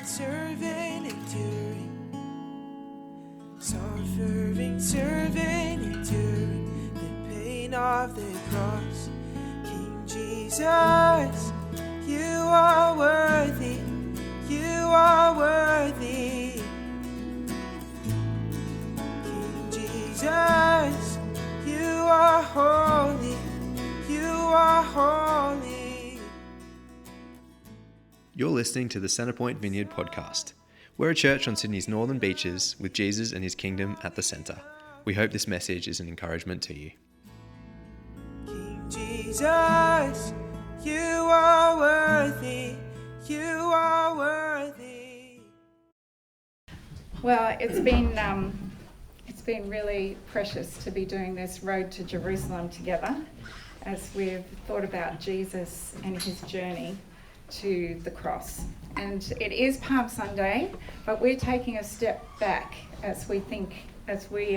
servant enduring, suffering servant enduring the pain of the cross. King Jesus, you are worthy, you are worthy. King Jesus, you are holy, you are holy. You're listening to the Centrepoint Vineyard podcast. We're a church on Sydney's northern beaches with Jesus and his kingdom at the centre. We hope this message is an encouragement to you. King Jesus, you are worthy, you are worthy. Well, it's been really precious to be doing this road to Jerusalem together as we've thought about Jesus and his journey to the cross. And it is Palm Sunday, but we're taking a step back as we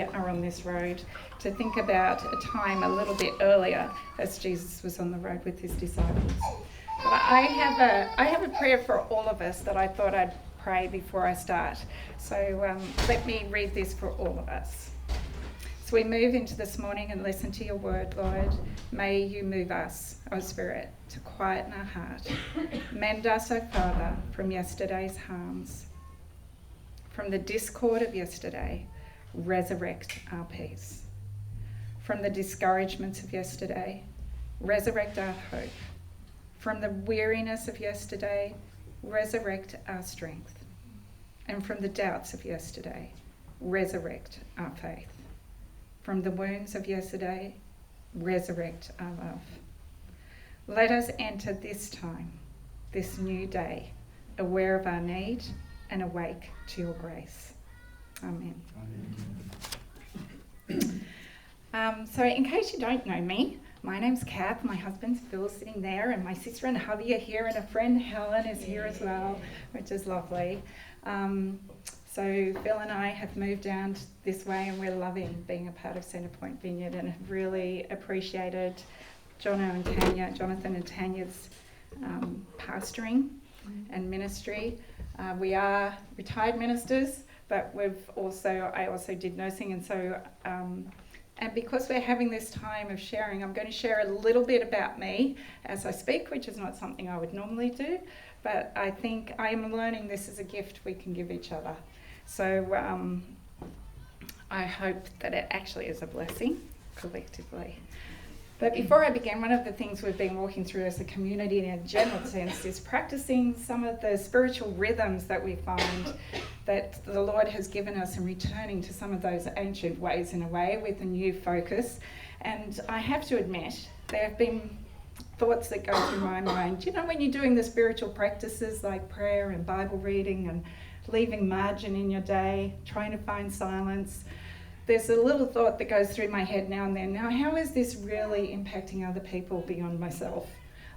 are on this road to think about a time a little bit earlier as Jesus was on the road with his disciples. But I have a prayer for all of us that I thought I'd pray before I start. So let me read this for all of us. As we move into this morning and listen to your word, Lord, may you move us, O Spirit, to quieten our heart. Mend us, O Father, from yesterday's harms. From the discord of yesterday, resurrect our peace. From the discouragements of yesterday, resurrect our hope. From the weariness of yesterday, resurrect our strength. And from the doubts of yesterday, resurrect our faith. From the wounds of yesterday, resurrect our love. Let us enter this time, this new day, aware of our need and awake to your grace. Amen. So in case you don't know me, my name's Kath, my husband's Phil sitting there, and my sister and hubby are here, and a friend Helen is here as well, which is lovely. So Phil and I have moved down this way, and we're loving being a part of Centrepoint Vineyard and have really appreciated Jonathan and Tanya's pastoring and ministry. We are retired ministers, but I also did nursing, and so and because we're having this time of sharing, I'm going to share a little bit about me as I speak, which is not something I would normally do, but I think I am learning this is a gift we can give each other. So I hope that it actually is a blessing collectively. But before I begin, one of the things we've been walking through as a community in a general sense is practicing some of the spiritual rhythms that we find that the Lord has given us and returning to some of those ancient ways in a way with a new focus. And I have to admit, there have been thoughts that go through my mind. You know, when you're doing the spiritual practices like prayer and Bible reading and leaving margin in your day, trying to find silence, there's a little thought that goes through my head now and then. Now, how is this really impacting other people beyond myself?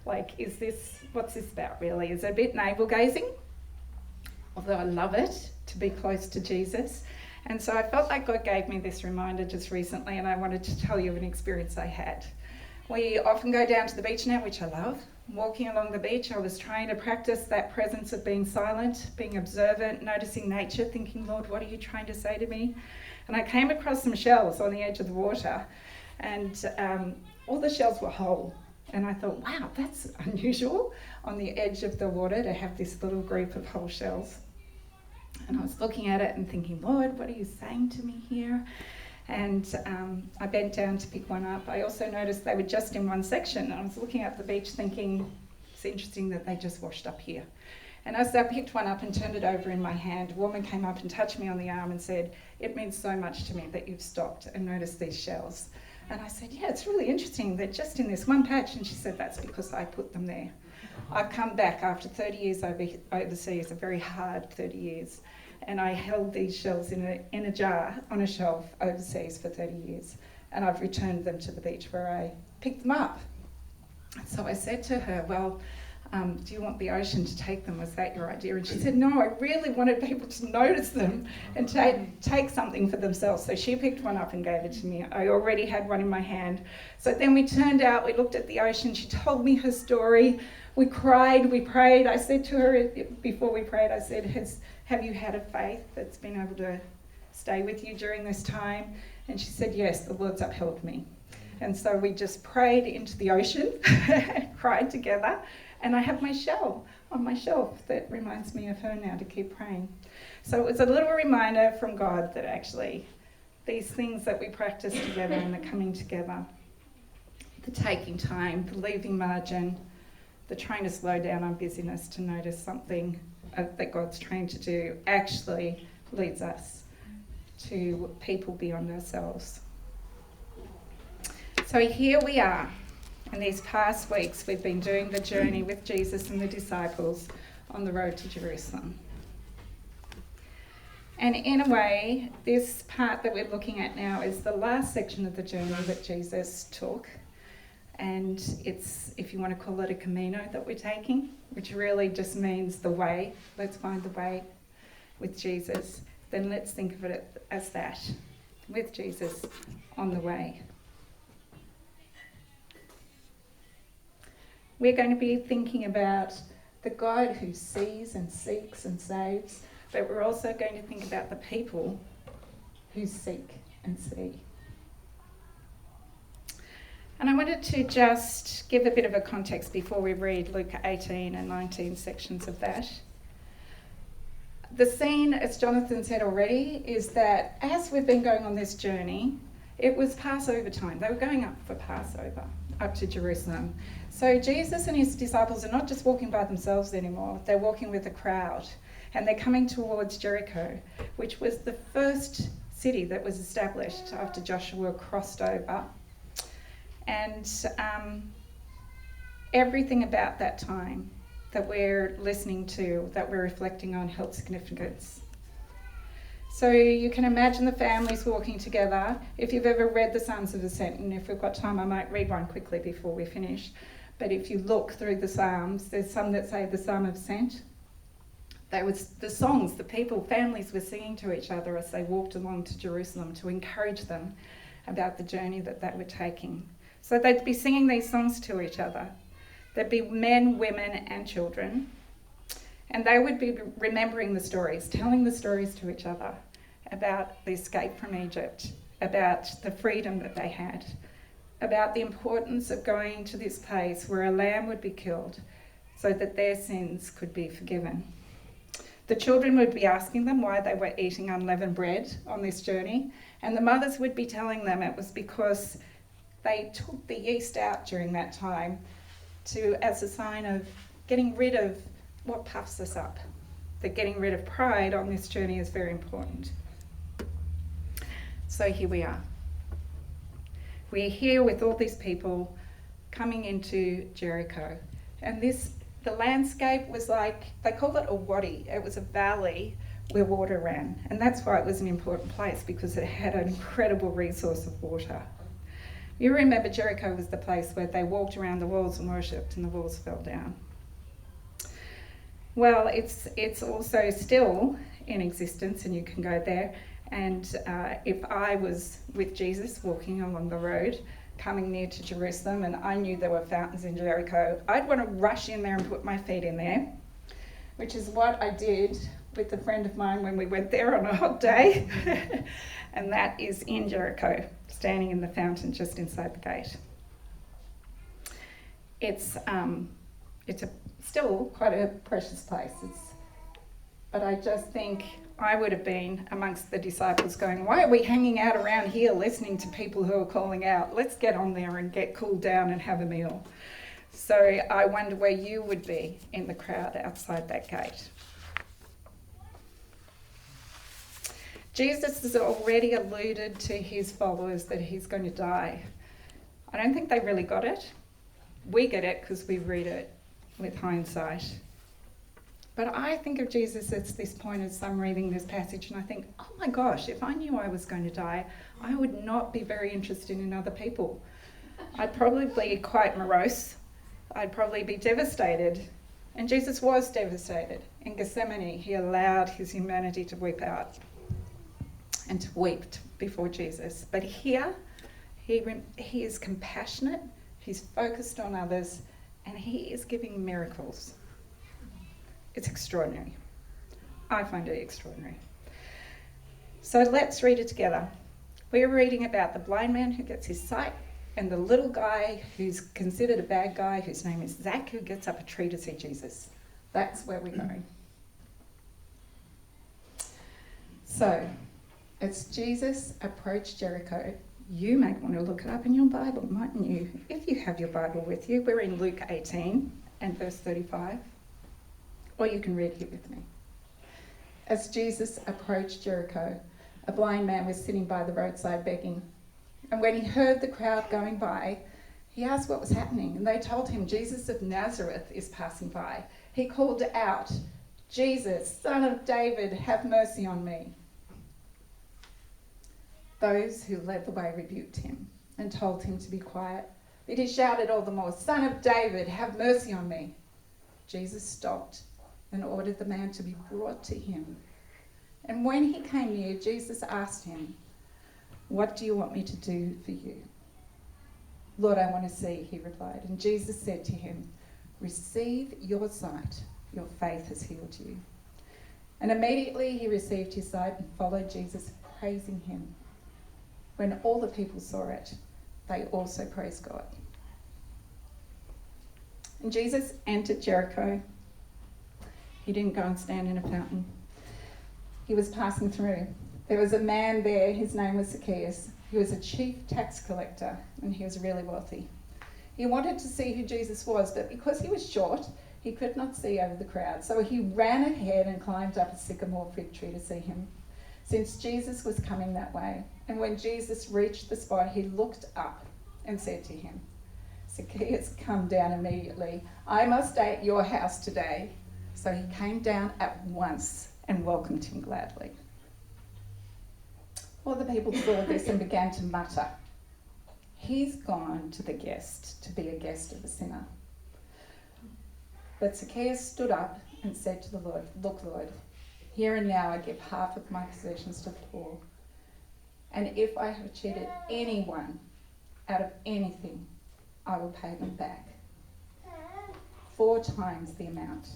Like, what's this about really? Is it a bit navel-gazing? Although I love it, to be close to Jesus. And so I felt like God gave me this reminder just recently, and I wanted to tell you an experience I had. We often go down to the beach now, which I love. Walking along the beach, I was trying to practice that presence of being silent, being observant, noticing nature, thinking, Lord, what are you trying to say to me? And I came across some shells on the edge of the water, and all the shells were whole. And I thought, wow, that's unusual on the edge of the water to have this little group of whole shells. And I was looking at it and thinking, Lord, what are you saying to me here? And I bent down to pick one up. I also noticed they were just in one section. I was looking at the beach thinking, it's interesting that they just washed up here. And as I picked one up and turned it over in my hand, a woman came up and touched me on the arm and said, it means so much to me that you've stopped and noticed these shells. And I said, yeah, it's really interesting. They're just in this one patch. And she said, that's because I put them there. I've come back after 30 years overseas, a very hard 30 years. And I held these shells in a jar on a shelf overseas for 30 years. And I've returned them to the beach where I picked them up. So I said to her, well, do you want the ocean to take them? Was that your idea? And she said, no, I really wanted people to notice them and take something for themselves. So she picked one up and gave it to me. I already had one in my hand. So then we turned out, we looked at the ocean. She told me her story We cried, we prayed. I said to her before we prayed, I said, have you had a faith that's been able to stay with you during this time? And she said, yes, the Lord's upheld me. And so we just prayed into the ocean, cried together, and I have my shell on my shelf that reminds me of her now to keep praying. So it was a little reminder from God that actually these things that we practice together and the coming together, the taking time, the leaving margin, the trying to slow down our busyness to notice something that God's trying to do actually leads us to people beyond ourselves. So here we are. In these past weeks, we've been doing the journey with Jesus and the disciples on the road to Jerusalem. And in a way, this part that we're looking at now is the last section of the journey that Jesus took. And it's, if you want to call it a Camino that we're taking, which really just means the way. Let's find the way with Jesus. Then let's think of it as that, with Jesus on the way. We're going to be thinking about the God who sees and seeks and saves, but we're also going to think about the people who seek and see. And I wanted to just give a bit of a context before we read Luke 18 and 19 sections of that. The scene, as Jonathan said already, is that as we've been going on this journey, it was Passover time. They were going up for Passover, up to Jerusalem. So Jesus and his disciples are not just walking by themselves anymore, they're walking with a crowd. And they're coming towards Jericho, which was the first city that was established after Joshua crossed over. And everything about that time that we're listening to, that we're reflecting on, held significance. So you can imagine the families walking together. If you've ever read the Psalms of Ascent, and if we've got time, I might read one quickly before we finish. But if you look through the Psalms, there's some that say the Psalm of Ascent. They was the songs the families were singing to each other as they walked along to Jerusalem to encourage them about the journey that they were taking. So they'd be singing these songs to each other. There'd be men, women, and children. And they would be remembering the stories, telling the stories to each other about the escape from Egypt, about the freedom that they had, about the importance of going to this place where a lamb would be killed so that their sins could be forgiven. The children would be asking them why they were eating unleavened bread on this journey, and the mothers would be telling them it was because they took the yeast out during that time as a sign of getting rid of what puffs us up. That getting rid of pride on this journey is very important. So here we are. We're here with all these people coming into Jericho, and the landscape was like, they called it a wadi. It was a valley where water ran. And that's why it was an important place, because it had an incredible resource of water. You remember Jericho was the place where they walked around the walls and worshipped and the walls fell down. Well, it's also still in existence and you can go there. And if I was with Jesus walking along the road, coming near to Jerusalem, and I knew there were fountains in Jericho, I'd want to rush in there and put my feet in there, which is what I did with a friend of mine when we went there on a hot day. And that is in Jericho, standing in the fountain just inside the gate. It's still quite a precious place. But I just think I would have been amongst the disciples going, why are we hanging out around here listening to people who are calling out? Let's get on there and get cooled down and have a meal. So I wonder where you would be in the crowd outside that gate. Jesus has already alluded to his followers that he's going to die. I don't think they really got it. We get it because we read it with hindsight. But I think of Jesus at this point as I'm reading this passage and I think, oh my gosh, if I knew I was going to die, I would not be very interested in other people. I'd probably be quite morose. I'd probably be devastated. And Jesus was devastated. In Gethsemane, he allowed his humanity to weep out and to weep before Jesus. But here, he is compassionate, he's focused on others, and he is giving miracles. It's extraordinary. I find it extraordinary. So let's read it together. We're reading about the blind man who gets his sight and the little guy who's considered a bad guy, whose name is Zach, who gets up a tree to see Jesus. That's where we're going. So, as Jesus approached Jericho, you might want to look it up in your Bible, mightn't you? If you have your Bible with you, we're in Luke 18 and verse 35. Or you can read it with me. As Jesus approached Jericho, a blind man was sitting by the roadside begging. And when he heard the crowd going by, he asked what was happening. And they told him, Jesus of Nazareth is passing by. He called out, Jesus, Son of David, have mercy on me. Those who led the way rebuked him and told him to be quiet. But he shouted all the more, Son of David, have mercy on me. Jesus stopped and ordered the man to be brought to him. And when he came near, Jesus asked him, what do you want me to do for you? Lord, I want to see, he replied. And Jesus said to him, receive your sight. Your faith has healed you. And immediately he received his sight and followed Jesus, praising him. When all the people saw it, they also praised God. And Jesus entered Jericho. He didn't go and stand in a fountain. He was passing through. There was a man there, his name was Zacchaeus. He was a chief tax collector, and he was really wealthy. He wanted to see who Jesus was, but because he was short, he could not see over the crowd. So he ran ahead and climbed up a sycamore fig tree to see him, since Jesus was coming that way. And when Jesus reached the spot, he looked up and said to him, Zacchaeus, come down immediately. I must stay at your house today. So he came down at once and welcomed him gladly. All the people saw this and began to mutter, he's gone to be a guest of a sinner. But Zacchaeus stood up and said to the Lord, look, Lord, here and now I give half of my possessions to the poor. And if I have cheated anyone out of anything, I will pay them back 4 times the amount.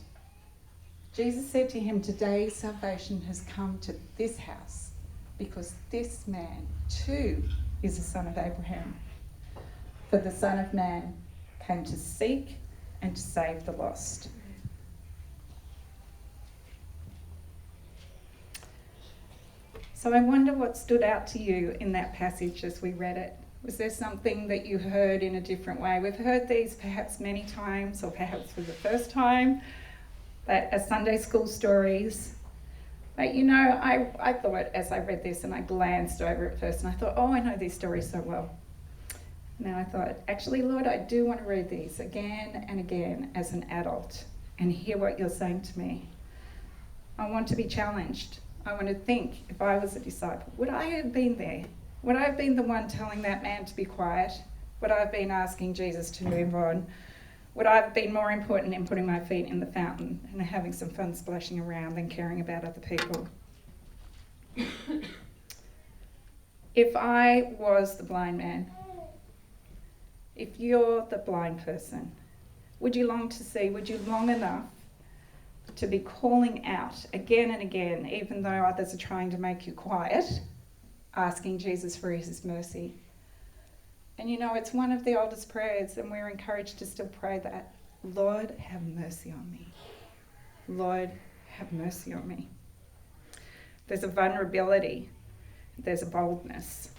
Jesus said to him, today salvation has come to this house, because this man too is a son of Abraham. For the Son of Man came to seek and to save the lost. So I wonder what stood out to you in that passage as we read it. Was there something that you heard in a different way? We've heard these perhaps many times, or perhaps for the first time, as Sunday school stories. But you know, I thought as I read this, and I glanced over it first, and I thought, oh, I know these stories so well. And then I thought, actually, Lord, I do want to read these again and again as an adult and hear what you're saying to me. I want to be challenged. I want to think, if I was a disciple, would I have been there? Would I have been the one telling that man to be quiet? Would I have been asking Jesus to move on? Would I have been more important in putting my feet in the fountain and having some fun splashing around than caring about other people? If I was the blind man, if you're the blind person, would you long to see, would you long enough to be calling out again and again, even though others are trying to make you quiet, asking Jesus for his mercy? And you know, it's one of the oldest prayers, and we're encouraged to still pray that. Lord, have mercy on me. Lord, have mercy on me. There's a vulnerability. There's a boldness.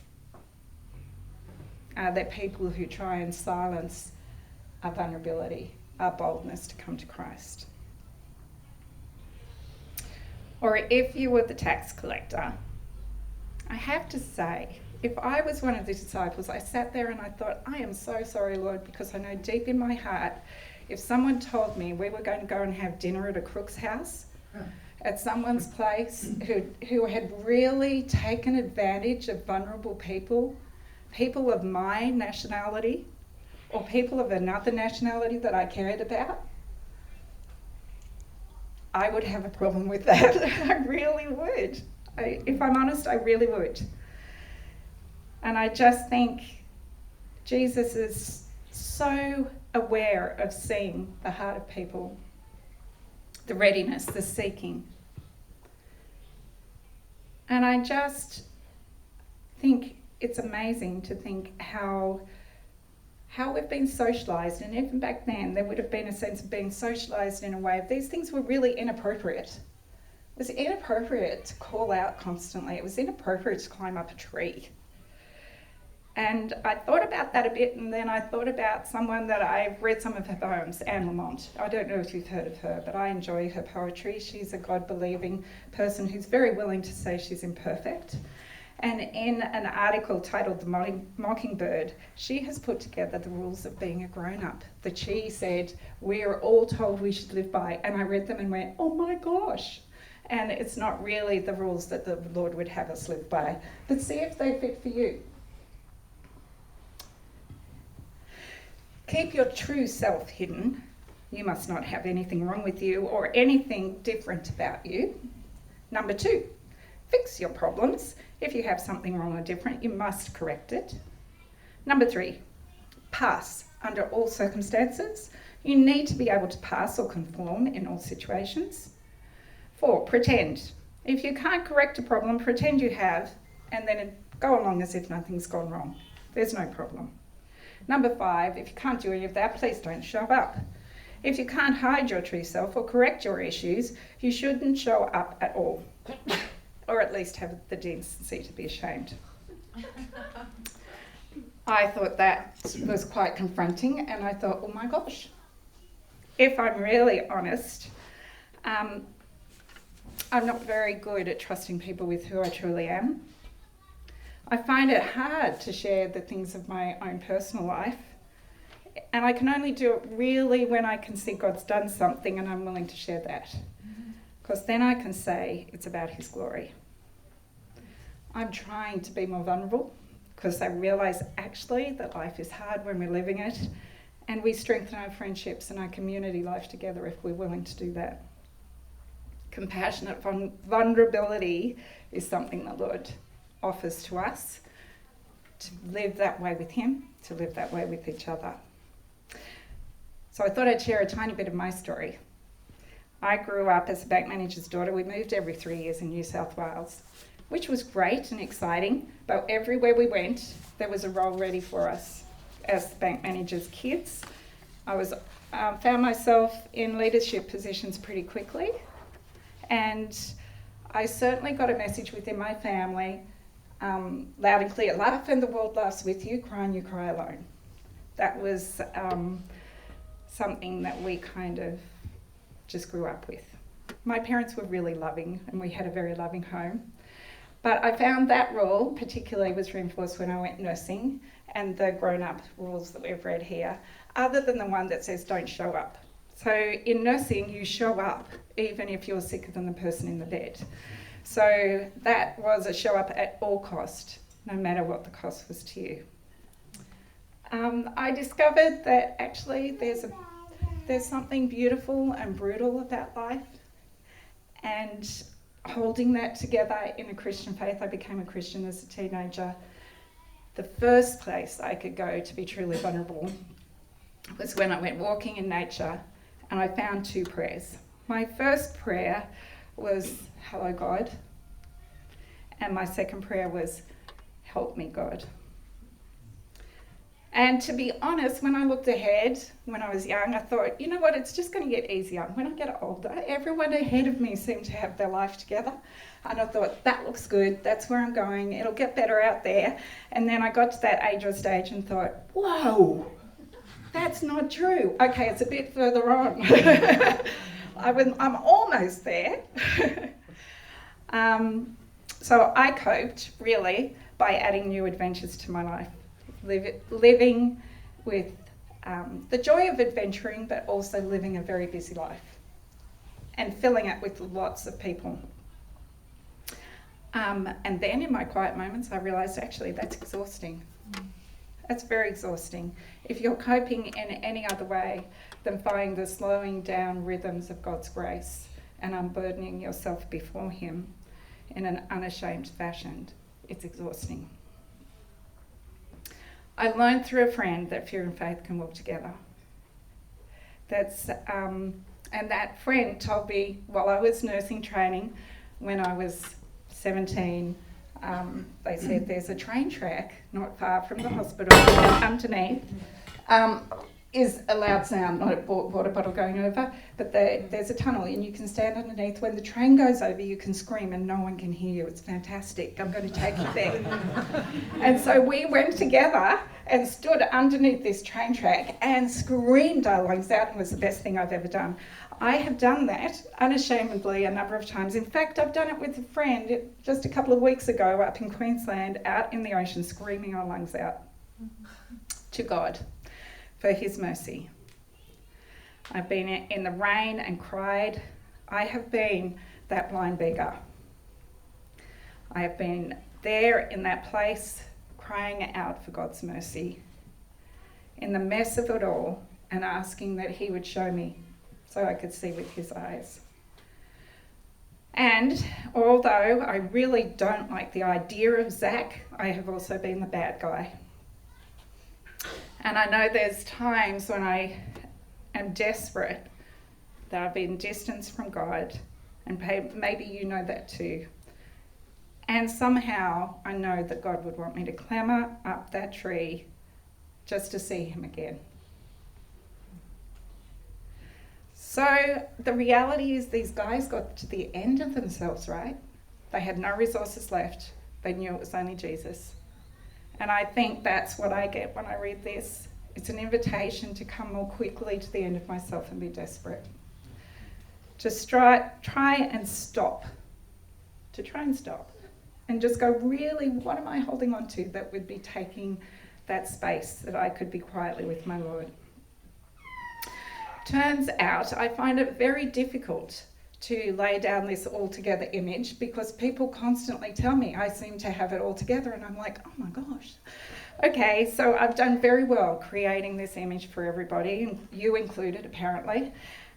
There are people who try and silence our vulnerability, our boldness to come to Christ. Or if you were the tax collector, I have to say, if I was one of the disciples, I sat there and I thought, I am so sorry, Lord, because I know deep in my heart, if someone told me we were going to go and have dinner at a crook's house, at someone's place, who had really taken advantage of vulnerable people of my nationality, or people of another nationality that I cared about, I would have a problem with that. I really would. If I'm honest, I really would. And I just think Jesus is so aware of seeing the heart of people, the readiness, the seeking. And I just think it's amazing to think how we've been socialised, and even back then there would have been a sense of being socialised in a way of these things were really inappropriate. It was inappropriate to call out constantly. It was inappropriate to climb up a tree. And I thought about that a bit, and then I thought about someone that I've read some of her poems, Anne Lamott. I don't know if you've heard of her, but I enjoy her poetry. She's a God-believing person who's very willing to say she's imperfect. And in an article titled The Mockingbird, she has put together the rules of being a grown-up that she said we are all told we should live by. And I read them and went, oh my gosh. And it's not really the rules that the Lord would have us live by. But see if they fit for you. Keep your true self hidden. You must not have anything wrong with you or anything different about you. Number 2, fix your problems. If you have something wrong or different, you must correct it. Number 3, pass under all circumstances. You need to be able to pass or conform in all situations. 4, pretend. If you can't correct a problem, pretend you have, and then go along as if nothing's gone wrong. There's no problem. Number 5, if you can't do any of that, please don't show up. If you can't hide your true self or correct your issues, you shouldn't show up at all. Or at least have the decency to be ashamed. I thought that was quite confronting, and I thought, oh my gosh. If I'm really honest, I'm not very good at trusting people with who I truly am. I find it hard to share the things of my own personal life, and I can only do it really when I can see God's done something and I'm willing to share that, because then I can say it's about His glory. I'm trying to be more vulnerable because I realise actually that life is hard when we're living it, and we strengthen our friendships and our community life together if we're willing to do that. Compassionate vulnerability is something the Lord offers to us, to live that way with Him, to live that way with each other. So I thought I'd share a tiny bit of my story. I grew up as a bank manager's daughter. We moved every 3 years in New South Wales, which was great and exciting, but everywhere we went, there was a role ready for us as bank managers' kids. I found myself in leadership positions pretty quickly, and I certainly got a message within my family, loud and clear: laugh and the world laughs with you, cry and you cry alone. That was something that we kind of just grew up with. My parents were really loving, and we had a very loving home. But I found that rule particularly was reinforced when I went nursing, and the grown-up rules that we've read here, other than the one that says don't show up. So in nursing, you show up even if you're sicker than the person in the bed. So that was a show up at all cost, no matter what the cost was to you. I discovered that actually there's something beautiful and brutal about life, and holding that together in a Christian faith. I became a Christian as a teenager. The first place I could go to be truly vulnerable was when I went walking in nature, and I found 2 prayers. My first prayer was, hello God, and my second prayer was, help me God. And to be honest, when I looked ahead, when I was young, I thought, you know what, it's just going to get easier. When I get older, everyone ahead of me seemed to have their life together. And I thought, that looks good, that's where I'm going, it'll get better out there. And then I got to that age or stage and thought, whoa, that's not true. Okay, it's a bit further on. I'm almost there. So I coped, really, by adding new adventures to my life. Living with the joy of adventuring, but also living a very busy life and filling it with lots of people. And then in my quiet moments, I realised actually that's exhausting. That's very exhausting. If you're coping in any other way than following the slowing down rhythms of God's grace and unburdening yourself before Him in an unashamed fashion, it's exhausting. I learned through a friend that fear and faith can walk together. And that friend told me while I was nursing training, when I was 17, they said there's a train track not far from the hospital underneath. Is a loud sound, not a water bottle going over, but there's a tunnel and you can stand underneath. When the train goes over, you can scream and no one can hear you. It's fantastic. I'm going to take you there. And so we went together and stood underneath this train track and screamed our lungs out. It was the best thing I've ever done. I have done that unashamedly a number of times. In fact, I've done it with a friend just a couple of weeks ago up in Queensland, out in the ocean, screaming our lungs out to God for his mercy. I've been in the rain and cried. I have been that blind beggar. I have been there in that place crying out for God's mercy in the mess of it all and asking that he would show me so I could see with his eyes. And although I really don't like the idea of Zach, I have also been the bad guy. And I know there's times when I am desperate that I've been distanced from God, and maybe you know that too. And somehow I know that God would want me to clamber up that tree just to see him again. So the reality is these guys got to the end of themselves, right? They had no resources left. They knew it was only Jesus. And I think that's what I get when I read this. It's an invitation to come more quickly to the end of myself and be desperate. Just try and stop. To try and stop. And just go, really, what am I holding on to that would be taking that space that I could be quietly with my Lord? Turns out I find it very difficult to lay down this all-together image because people constantly tell me I seem to have it all together, and I'm like, oh my gosh. Okay, so I've done very well creating this image for everybody, and you included apparently.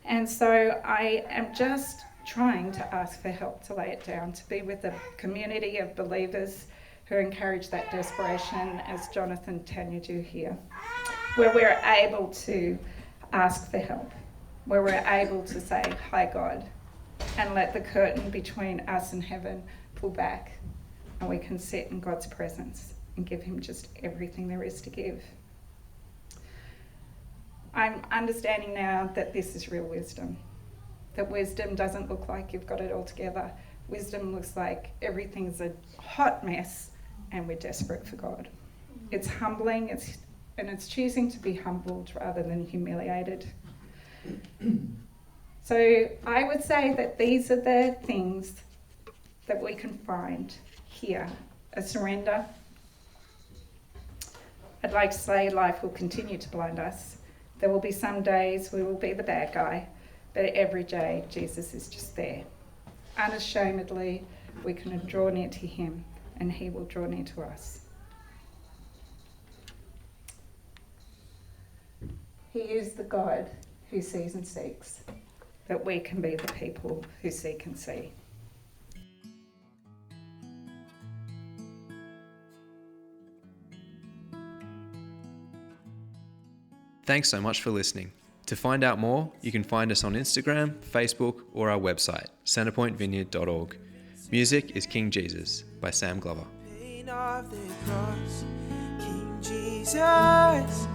And so I am just trying to ask for help to lay it down, to be with a community of believers who encourage that desperation, as Jonathan and Tanya do here, where we're able to ask for help, where we're able to say, hi God, and let the curtain between us and heaven pull back, and we can sit in God's presence and give him just everything there is to give. I'm understanding now that this is real wisdom, that wisdom doesn't look like you've got it all together. Wisdom looks like everything's a hot mess and we're desperate for God. It's humbling, it's choosing to be humbled rather than humiliated. So I would say that these are the things that we can find here. A surrender. I'd like to say life will continue to blind us. There will be some days we will be the bad guy, but every day Jesus is just there. Unashamedly, we can draw near to him and he will draw near to us. He is the God who sees and seeks, that we can be the people who seek and see. Thanks so much for listening. To find out more, you can find us on Instagram, Facebook, or our website, centrepointvineyard.org. Music is King Jesus by Sam Glover. Pain of the cross, King Jesus,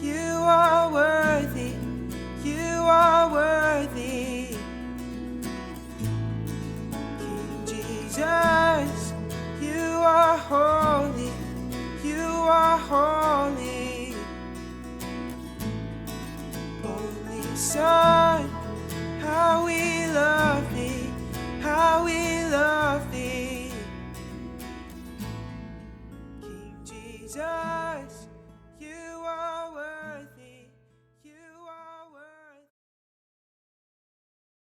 you are worthy, you are worthy. King Jesus, you are holy, you are holy. Holy Son, how we love thee, how we love thee. King Jesus,